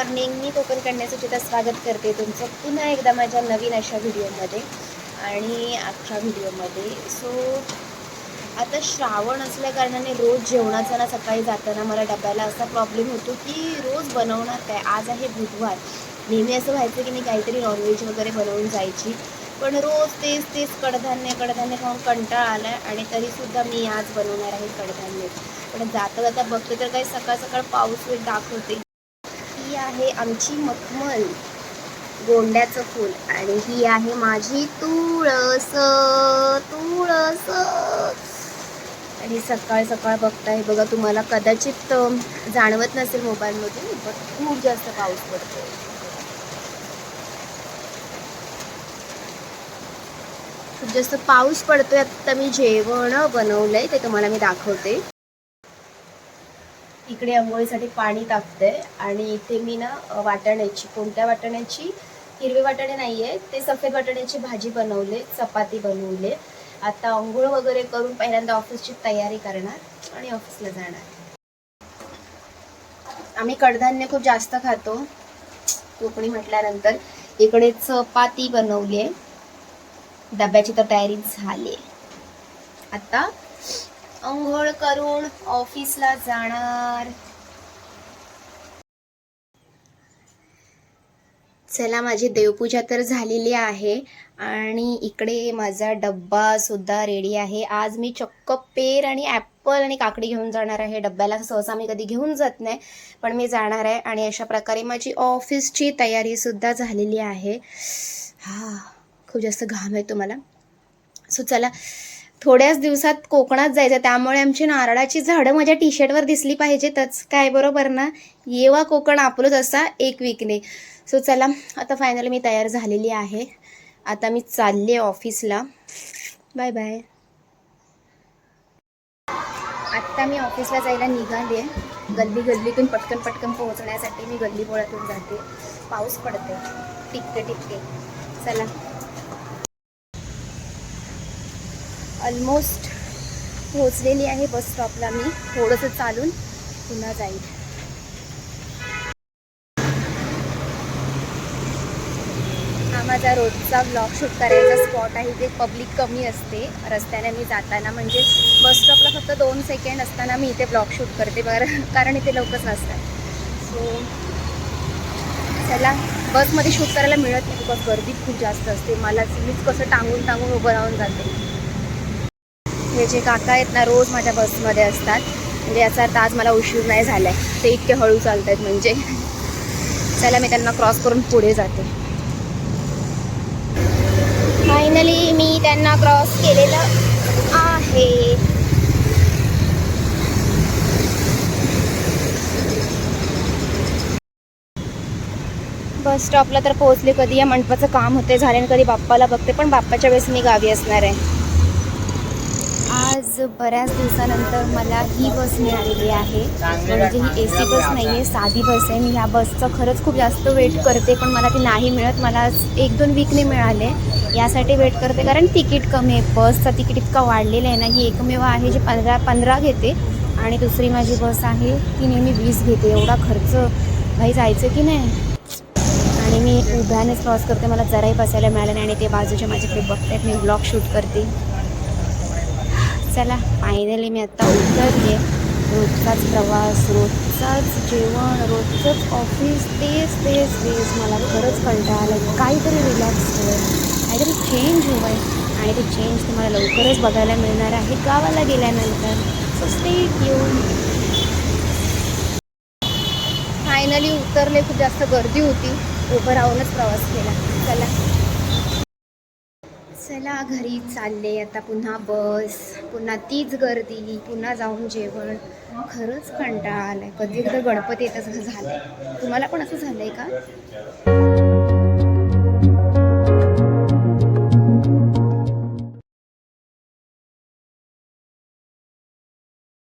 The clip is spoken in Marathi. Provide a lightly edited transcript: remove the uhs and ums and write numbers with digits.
मॉर्निंग. मी कोकण कन्याचं स्वागत करते तुमचं पुन्हा एकदा माझ्या नवीन अशा व्हिडिओमध्ये. आणि आजच्या व्हिडिओमध्ये आता श्रावण असल्या कारणाने रोज जेवणाचा ना सकाळी जाताना मला डब्याला असा प्रॉब्लेम होतो की रोज बनवणार काय. आज आहे बुधवार. नेहमी असं व्हायचं की मी काहीतरी नॉनव्हेज वगैरे बनवून जायची, पण रोज तेच कडधान्य खाऊन कंटाळा आला आहे. आणि तरीसुद्धा मी आज बनवणार आहे कडधान्य. पण जाता बघते तर काही सकाळ सकाळ पाऊस दाखवते. ही आहे आमची मखमल, गोंड्याचं फूल. आणि ही आहे माझी तुळस. आणि सकाळ सकाळ बघताय बघा, तुम्हाला कदाचित जाणवत नसेल मोबाईलमधून, पण खूप जास्त पाऊस पडतो. खूप जास्त पाऊस पडतोय. आता मी जेवण बनवलंय ते तुम्हाला मी दाखवते. इकडे अंघोळीसाठी पाणी टाकते आणि इथे मी ना वाटाण्याची, कोणत्या वाटाण्याची, हिरवे वाटाणे नाही आहे ते, सफेद वाटाण्याची भाजी बनवले, चपाती बनवले. आता अंघोळ वगैरे करून पहिल्यांदा ऑफिसची तयारी करणार आणि ऑफिसला जाणार. आम्ही कडधान्य खूप जास्त खातो कोकणी म्हटल्यानंतर. इकडे चपाती बनवली आहे, डब्याची तर तयारी झाली. आता अंघोळ करून ऑफिसला जाणार. चला, माझी देवपूजा तर झालेली आहे आणि इकडे माझा डब्बा सुद्धा रेडी आहे. आज मी चक्क पेर आणि ॲपल आणि काकडी घेऊन जाणार आहे डब्याला. सहसा मी कधी घेऊन जात नाही, पण मी जाणार आहे. आणि अशा प्रकारे माझी ऑफिसची तयारी सुद्धा झालेली आहे. खूप जास्त घाम आहे तुम्हाला. चला, थोड्याच दिवसात कोकणात जायचं, त्यामुळे आमची नारळाची झाडं माझ्या टी शर्टवर दिसली पाहिजेतच, काय बरोबर ना. येवा कोकण आपलंच असा एक वीकने. चला, आता फायनली मी तयार झालेली आहे. आता मी चालले ऑफिसला. Bye bye. आत्ता मी ऑफिसला जायला निघाले. गल्लीतून पटकन पोहोचण्यासाठी मी गल्लीबोळातून जाते. पाऊस पडते टिपके. चला, ऑलमोस्ट पोहोचलेली आहे बस स्टॉपला. मी थोडंसं चालून पुन्हा जाईल. हा माझा रोजचा ब्लॉग शूट करायचा स्पॉट आहे. जे पब्लिक कमी असते रस्त्याने मी जाताना, म्हणजे बस स्टॉपला फक्त 2 सेकंड असताना मी इथे ब्लॉग शूट करते बरं, कारण इथे लोकच नसतात. चला, बसमध्ये शूट करायला मिळत नाही बिकॉज गर्दी खूप जास्त असते. मीच कसं टांगून उभं राहून जाते. हे जे काका आहेत ना, रोज माझ्या बसमध्ये असतात, म्हणजे याचा अर्थ आज मला उशीर नाही झाला आहे. ते इतके हळू चालत आहेत म्हणजे. चला, मी त्यांना क्रॉस करून पुढे जाते. फायनली मी त्यांना क्रॉस केलेलं आहे. बस स्टॉपला तर पोहोचले. कधी या मंडपाचं काम होते झाले आणि कधी बाप्पाला बघते, पण बाप्पाच्या वेळेस मी गावी असणार आहे. आज बऱ्याच दिवसानंतर मला ही बस मिळालेली आहे. म्हणजे ही AC बस नाही आहे, साधी बस आहे. मी ह्या बसचं खरंच खूप जास्त वेट करते, पण मला ती नाही मिळत. मला आज 1-2 वीकने मिळाले. यासाठी वेट करते कारण तिकीट कमी आहे. बसचं तिकीट इतकं वाढलेलं आहे ना. ही एकमेव आहे जी 15 घेते आणि दुसरी माझी बस आहे ती नेहमी 20 घेते. एवढा खर्च भाई, जायचं की नाही. आणि मी उभ्यानेच क्रॉस करते, मला जराही बसायला मिळालं नाही. आणि ते बाजूचे माझ्याकडे बघतात, मी ब्लॉग शूट करते. चला, फायनली मी आत्ता उतरले. रोजचाच प्रवास, रोजचाच जेवण, रोजचंच ऑफिस, तेच मला खरंच कंटाळा आला. काहीतरी रिलॅक्स हवं, काहीतरी चेंज हवं आहे. आणि ते चेंज तुम्हाला लवकरच बघायला मिळणार आहे गावाला गेल्यानंतर. So stay tune. फायनली उतरले. खूप जास्त गर्दी होती, उभं राहूनच प्रवास केला. चला घरी चालले. आता पुन्हा बस, पुन्हा तीच गर्दी, पुन्हा जाऊन जेवण. खरंच कंटाळा आलाय. कधी एकदा गणपती येतं असं झालंय. तुम्हाला पण असं झालंय का?